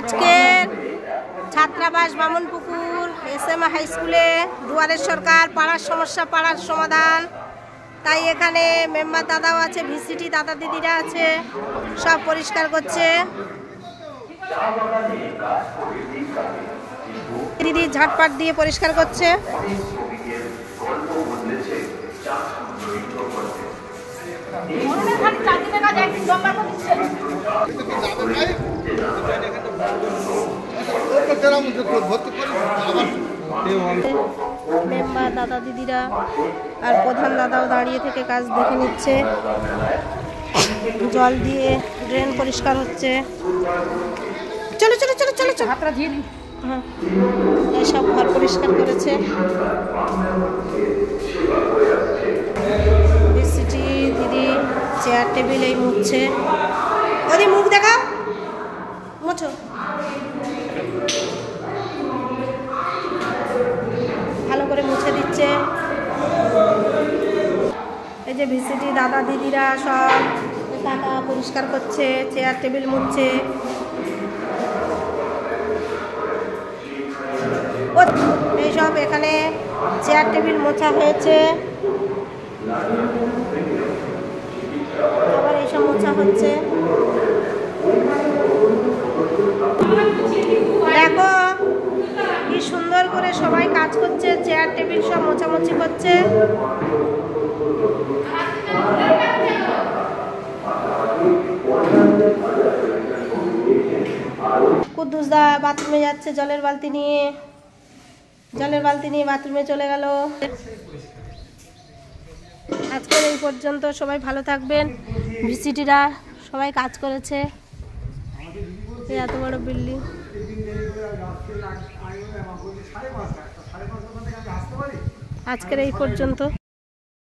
আজকের ছাত্রাবাস Bamanpukur SM high স্কুলে দুয়ারের সরকার পাড়ার সমস্যা পাড়ার সমাধান। তাই এখানে মেম্বার দাদাও আছে, VCT দাদা দিদিরা আছে, সব পরিষ্কার করছে। দিদি ঝাটপাট দিয়ে পরিষ্কার করছে। মেম্বার দাদা দিদিরা আর প্রধান দাদাও দাঁড়িয়ে থেকে কাজ দেখে নিচ্ছে। জল দিয়ে ড্রেন পরিষ্কার হচ্ছে। চলো চলো চলো চলো চলো, হ্যাঁ এইসব ঘর পরিষ্কার করেছে। VCT দিদি চেয়ার টেবিল এই মুছছে। ওদি মুখ দেখাও, মুছো। ভালো করে মুছে দিচ্ছে। এই যে VCT দাদা দিদিরা সব টাকা পরিষ্কার করছে, চেয়ার টেবিল মুছছে। এইসব এখানে চেয়ার টেবিল মোছা হয়েছে, আবার এইসব মোছা হচ্ছে। দেখো কি সুন্দর করে সবাই কাজ করছে, চেয়ার টেবিল সব মোছামুছি করছে। কুদ্দুস দা বাথরুমে যাচ্ছে জলের বালতি নিয়ে, বাথরুমে চলে গেল। আজকের এই পর্যন্ত, সবাই ভালো থাকবেন। VCTরা সবাই কাজ করেছে। এত বড় বিল্ডিং। আজকের এই পর্যন্ত।